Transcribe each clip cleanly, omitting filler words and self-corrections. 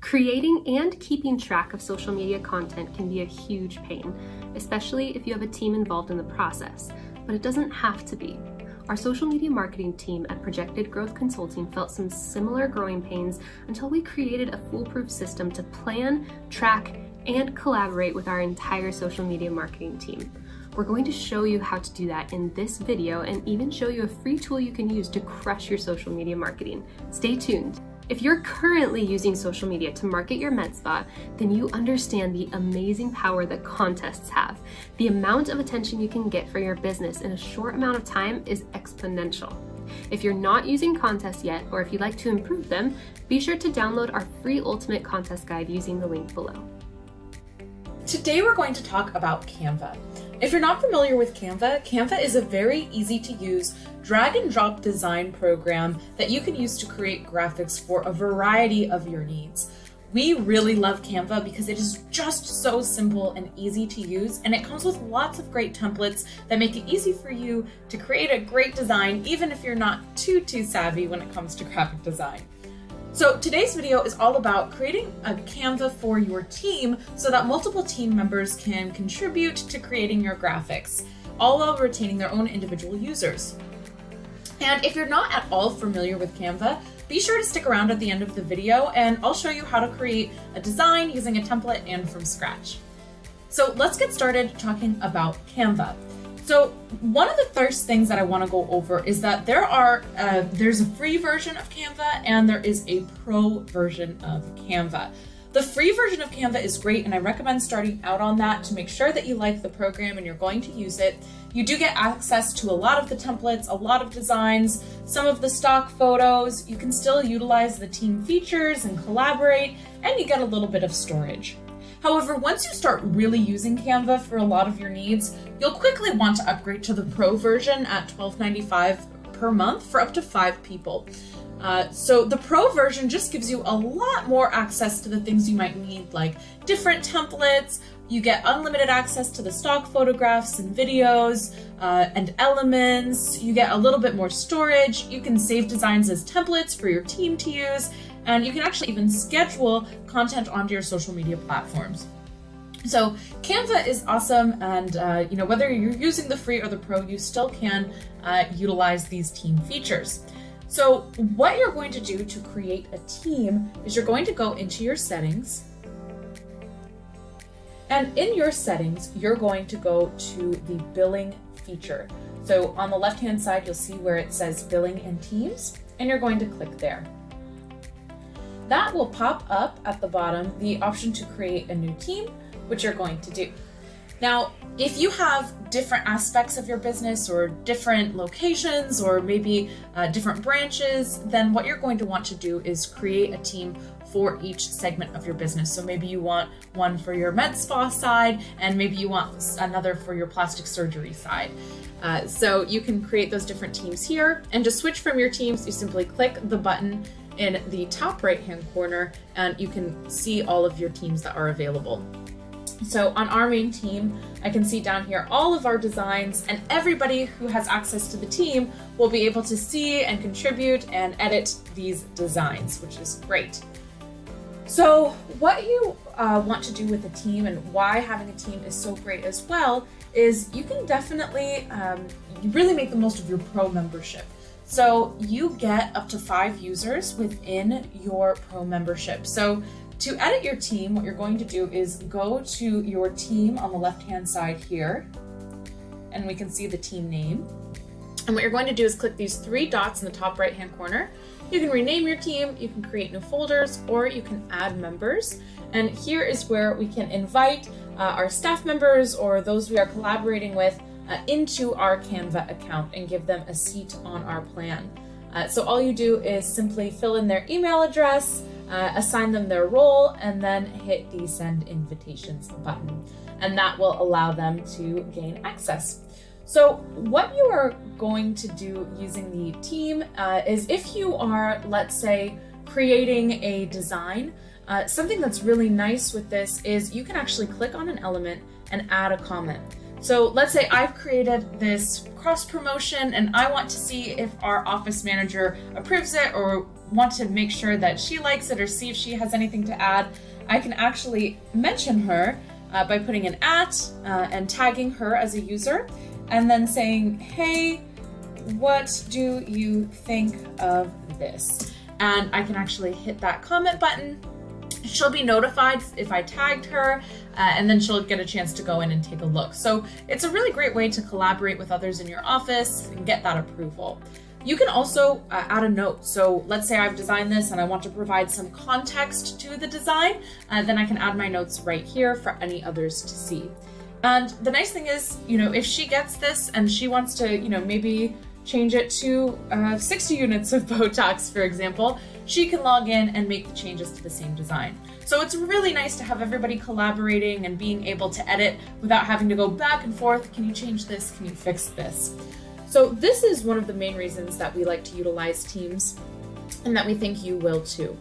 Creating and keeping track of social media content can be a huge pain, especially if you have a team involved in the process, but it doesn't have to be. Our social media marketing team at Projected Growth Consulting felt some similar growing pains until we created a foolproof system to plan, track, and collaborate with our entire social media marketing team. We're going to show you how to do that in this video and even show you a free tool you can use to crush your social media marketing. Stay tuned. If you're currently using social media to market your med spa, then you understand the amazing power that contests have. The amount of attention you can get for your business in a short amount of time is exponential. If you're not using contests yet, or if you'd like to improve them, be sure to download our free Ultimate Contest Guide using the link below. Today we're going to talk about Canva. If you're not familiar with Canva, Canva is a very easy to use drag and drop design program that you can use to create graphics for a variety of your needs. We really love Canva because it is just so simple and easy to use, and it comes with lots of great templates that make it easy for you to create a great design even if you're not too savvy when it comes to graphic design. So today's video is all about creating a Canva for your team so that multiple team members can contribute to creating your graphics, all while retaining their own individual users. And if you're not at all familiar with Canva, be sure to stick around at the end of the video and I'll show you how to create a design using a template and from scratch. So let's get started talking about Canva. So one of the first things that I want to go over is that there's a free version of Canva and there is a pro version of Canva. The free version of Canva is great and I recommend starting out on that to make sure that you like the program and you're going to use it. You do get access to a lot of the templates, a lot of designs, some of the stock photos. You can still utilize the team features and collaborate, and you get a little bit of storage. However, once you start really using Canva for a lot of your needs, you'll quickly want to upgrade to the Pro version at $12.95 per month for up to 5 people. So the Pro version just gives you a lot more access to the things you might need, like different templates. You get unlimited access to the stock photographs and videos and elements. You get a little bit more storage. You can save designs as templates for your team to use. And you can actually even schedule content onto your social media platforms. So Canva is awesome, and whether you're using the free or the pro, you still can utilize these team features. So what you're going to do to create a team is you're going to go into your settings, and in your settings, you're going to go to the billing feature. So on the left-hand side, you'll see where it says billing and teams, and you're going to click there. That will pop up at the bottom the option to create a new team, which you're going to do. Now, if you have different aspects of your business or different locations or maybe different branches, then what you're going to want to do is create a team for each segment of your business. So maybe you want one for your med spa side, and maybe you want another for your plastic surgery side. So you can create those different teams here, and to switch from your teams, you simply click the button in the top right-hand corner, and you can see all of your teams that are available. So on our main team, I can see down here all of our designs, and everybody who has access to the team will be able to see and contribute and edit these designs, which is great. So what you want to do with a team, and why having a team is so great as well, is you can definitely really make the most of your pro membership. So you get up to 5 users within your pro membership. So to edit your team, what you're going to do is go to your team on the left-hand side here, and we can see the team name. And what you're going to do is click these 3 dots in the top right-hand corner. You can rename your team, you can create new folders, or you can add members. And here is where we can invite our staff members or those we are collaborating with into our Canva account and give them a seat on our plan. So all you do is simply fill in their email address, assign them their role, and then hit the send invitations button. And that will allow them to gain access. So what you are going to do using the team is if you are, let's say, creating a design, something that's really nice with this is you can actually click on an element and add a comment. So let's say I've created this cross promotion and I want to see if our office manager approves it or want to make sure that she likes it or see if she has anything to add, I can actually mention her by putting an @ and tagging her as a user, and then saying, hey, what do you think of this? And I can actually hit that comment button. She'll be notified if I tagged her, and then she'll get a chance to go in and take a look. So it's a really great way to collaborate with others in your office and get that approval. You can also add a note. So let's say I've designed this and I want to provide some context to the design, then I can add my notes right here for any others to see. And the nice thing is, if she gets this and she wants to, maybe change it to 60 units of Botox, for example, she can log in and make the changes to the same design. So it's really nice to have everybody collaborating and being able to edit without having to go back and forth. Can you change this? Can you fix this? So this is one of the main reasons that we like to utilize Teams, and that we think you will too.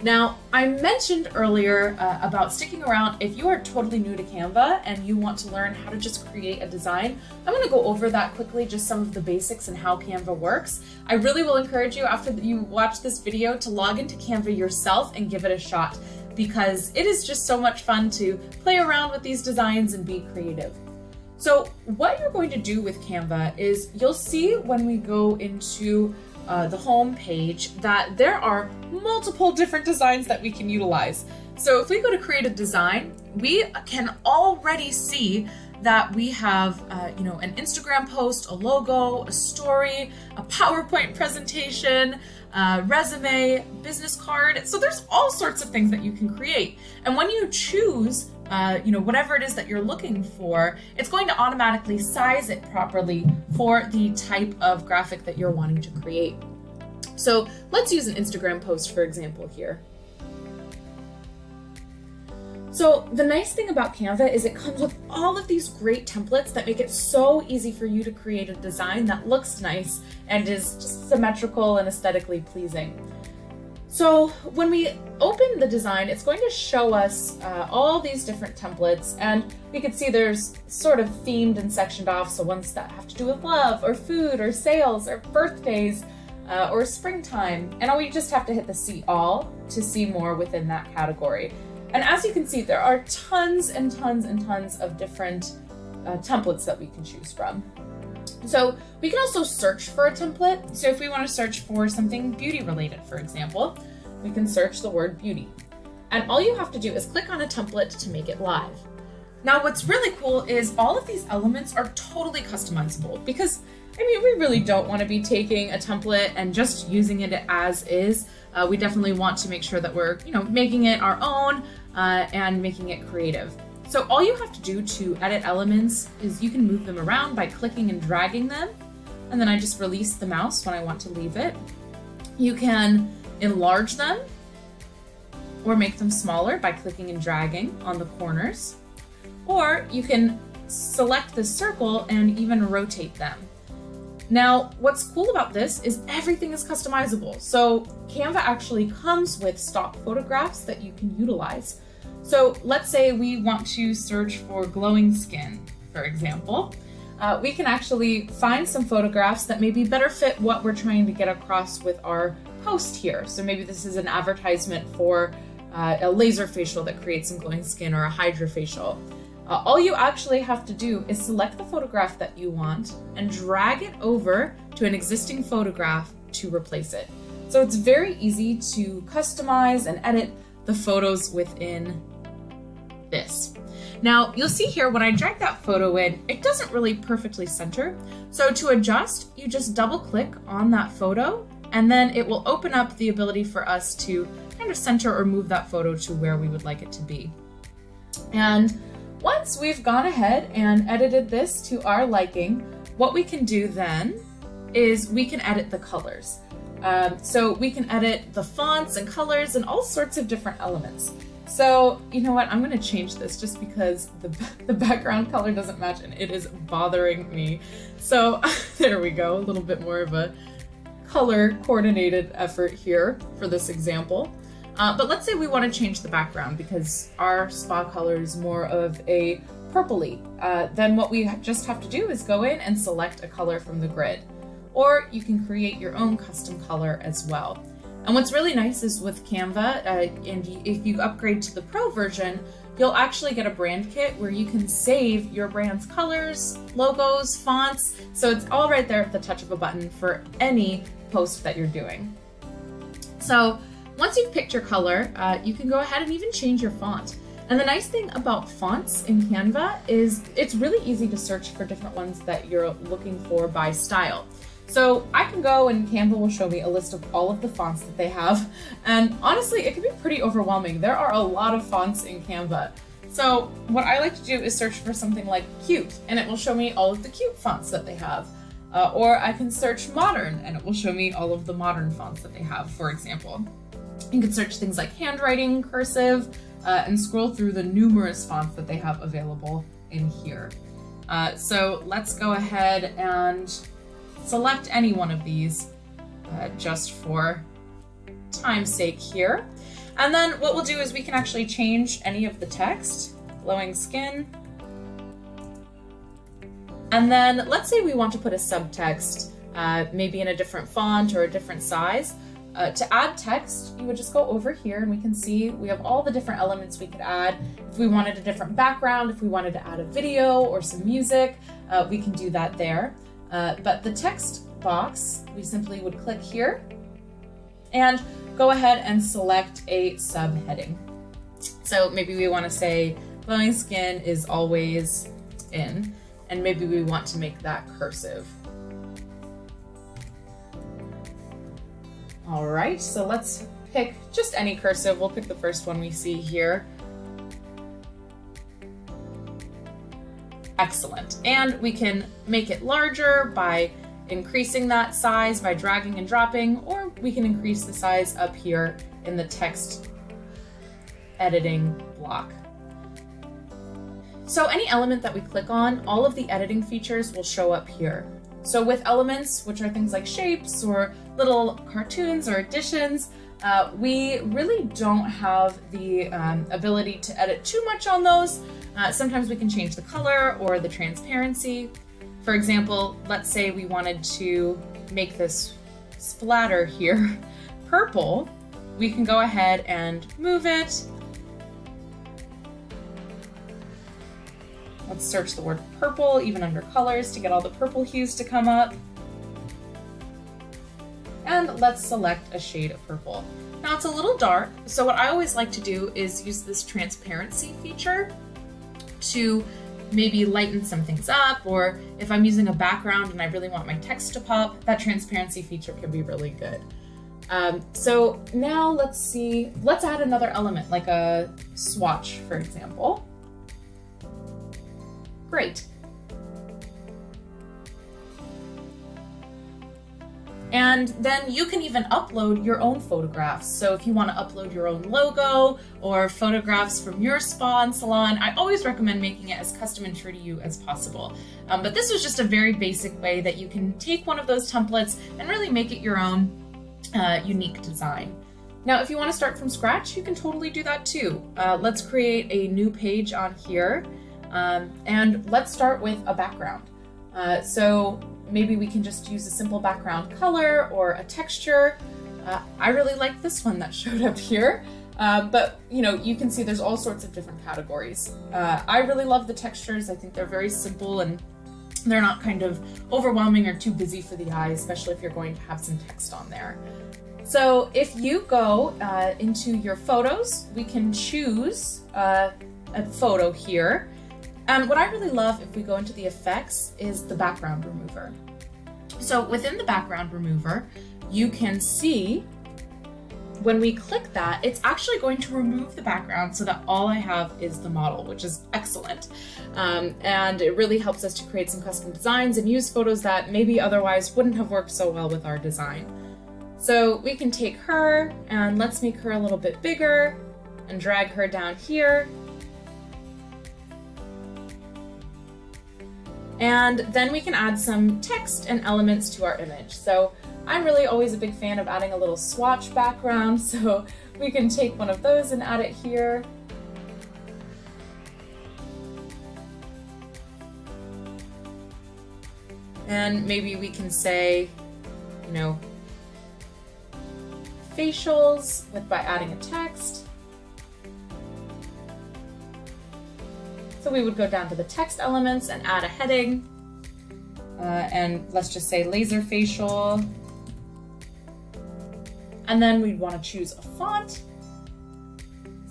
Now, I mentioned earlier about sticking around if you are totally new to Canva and you want to learn how to just create a design. I'm going to go over that quickly, just some of the basics and how Canva works. I really will encourage you after you watch this video to log into Canva yourself and give it a shot, because it is just so much fun to play around with these designs and be creative. So what you're going to do with Canva is you'll see when we go into the home page that there are multiple different designs that we can utilize. So if we go to create a design, we can already see that we have an Instagram post, a logo, a story, a PowerPoint presentation, resume, business card. So there's all sorts of things that you can create. And when you choose whatever it is that you're looking for, it's going to automatically size it properly for the type of graphic that you're wanting to create. So let's use an Instagram post, for example, here. So the nice thing about Canva is it comes with all of these great templates that make it so easy for you to create a design that looks nice and is just symmetrical and aesthetically pleasing. So when we open the design, it's going to show us all these different templates, and we can see there's sort of themed and sectioned off. So ones that have to do with love or food or sales or birthdays or springtime. And we just have to hit the see all to see more within that category. And as you can see, there are tons and tons and tons of different templates that we can choose from. So we can also search for a template. So if we want to search for something beauty related, for example, we can search the word beauty. And all you have to do is click on a template to make it live. Now, what's really cool is all of these elements are totally customizable, because we really don't want to be taking a template and just using it as is. We definitely want to make sure that we're, making it our own and making it creative. So all you have to do to edit elements is you can move them around by clicking and dragging them. And then I just release the mouse when I want to leave it. You can enlarge them or make them smaller by clicking and dragging on the corners. Or you can select the circle and even rotate them. Now, what's cool about this is everything is customizable. So Canva actually comes with stock photographs that you can utilize. So let's say we want to search for glowing skin, for example. We can actually find some photographs that maybe better fit what we're trying to get across with our post here. So maybe this is an advertisement for a laser facial that creates some glowing skin, or a hydrofacial. All you actually have to do is select the photograph that you want and drag it over to an existing photograph to replace it. So it's very easy to customize and edit the photos within this. Now, you'll see here when I drag that photo in, it doesn't really perfectly center. So to adjust, you just double click on that photo, and then it will open up the ability for us to kind of center or move that photo to where we would like it to be. And once we've gone ahead and edited this to our liking, what we can do then is we can edit the colors. So we can edit the fonts and colors and all sorts of different elements. So you know what, I'm gonna change this just because the background color doesn't match and it is bothering me. So there we go, a little bit more of a color coordinated effort here for this example. But let's say we want to change the background because our spa color is more of a purpley. Then what we just have to do is go in and select a color from the grid. Or you can create your own custom color as well. And what's really nice is with Canva, and if you upgrade to the Pro version, you'll actually get a brand kit where you can save your brand's colors, logos, fonts. So it's all right there at the touch of a button for any post that you're doing. So once you've picked your color, you can go ahead and even change your font. And the nice thing about fonts in Canva is it's really easy to search for different ones that you're looking for by style. So I can go and Canva will show me a list of all of the fonts that they have. And honestly, it can be pretty overwhelming. There are a lot of fonts in Canva. So what I like to do is search for something like cute, and it will show me all of the cute fonts that they have. Or I can search modern, and it will show me all of the modern fonts that they have, for example. You can search things like handwriting, cursive, and scroll through the numerous fonts that they have available in here. So let's go ahead and select any one of these just for time's sake here. And then what we'll do is we can actually change any of the text, glowing skin. And then let's say we want to put a subtext, maybe in a different font or a different size. To add text, you would just go over here and we can see we have all the different elements we could add. If we wanted a different background, if we wanted to add a video or some music, we can do that there. But the text box, we simply would click here and go ahead and select a subheading. So maybe we want to say glowing skin is always in, and maybe we want to make that cursive. All right, so let's pick just any cursive. We'll pick the first one we see here. Excellent. And we can make it larger by increasing that size by dragging and dropping, or we can increase the size up here in the text editing block. So any element that we click on, all of the editing features will show up here. So with elements, which are things like shapes or little cartoons or additions, we really don't have the ability to edit too much on those. Sometimes we can change the color or the transparency. For example, let's say we wanted to make this splatter here purple. We can go ahead and move it. Let's search the word purple, even under colors, to get all the purple hues to come up. And let's select a shade of purple. Now it's a little dark, so what I always like to do is use this transparency feature to maybe lighten some things up, or if I'm using a background and I really want my text to pop, that transparency feature can be really good. So now let's add another element, like a swatch, for example. Great. And then you can even upload your own photographs. So if you want to upload your own logo or photographs from your spa and salon, I always recommend making it as custom and true to you as possible. But this was just a very basic way that you can take one of those templates and really make it your own unique design. Now, if you want to start from scratch, you can totally do that too. Let's create a new page on here. And let's start with a background. So maybe we can just use a simple background color or a texture. I really like this one that showed up here, but you can see there's all sorts of different categories. I really love the textures. I think they're very simple and they're not kind of overwhelming or too busy for the eye, especially if you're going to have some text on there. So if you go into your photos, we can choose a photo here. And what I really love if we go into the effects is the background remover. So within the background remover, you can see when we click that, it's actually going to remove the background so that all I have is the model, which is excellent. And it really helps us to create some custom designs and use photos that maybe otherwise wouldn't have worked so well with our design. So we can take her and let's make her a little bit bigger and drag her down here. And then we can add some text and elements to our image. So I'm really always a big fan of adding a little swatch background, so we can take one of those and add it here. And maybe we can say, facials by adding a text. So we would go down to the text elements and add a heading. And let's just say laser facial. And then we'd want to choose a font.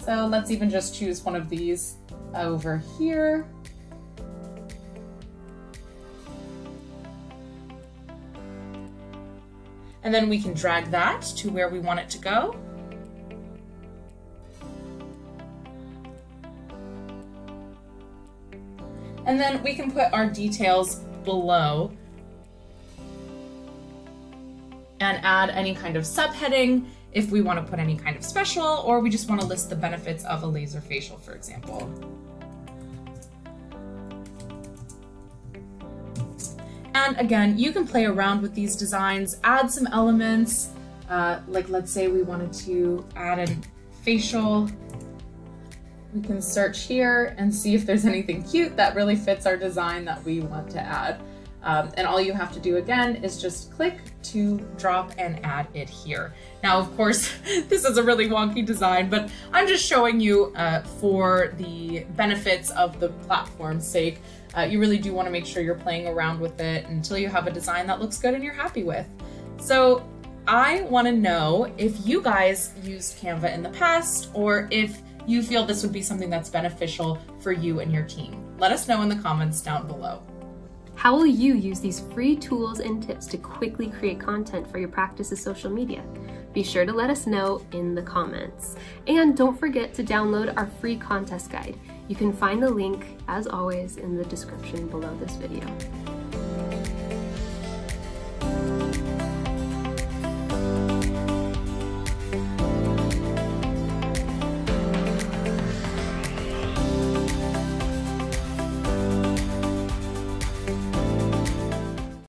So let's even just choose one of these over here. And then we can drag that to where we want it to go. And then we can put our details below and add any kind of subheading if we want to put any kind of special, or we just want to list the benefits of a laser facial, for example. And again, you can play around with these designs, add some elements, like let's say we wanted to add a facial. We can search here and see if there's anything cute that really fits our design that we want to add. And all you have to do again is just click to drop and add it here. Now, of course, this is a really wonky design, but I'm just showing you for the benefits of the platform's sake. You really do want to make sure you're playing around with it until you have a design that looks good and you're happy with. So I want to know if you guys used Canva in the past, or if you feel this would be something that's beneficial for you and your team. Let us know in the comments down below. How will you use these free tools and tips to quickly create content for your practice's social media? Be sure to let us know in the comments. And don't forget to download our free contest guide. You can find the link, as always, in the description below this video.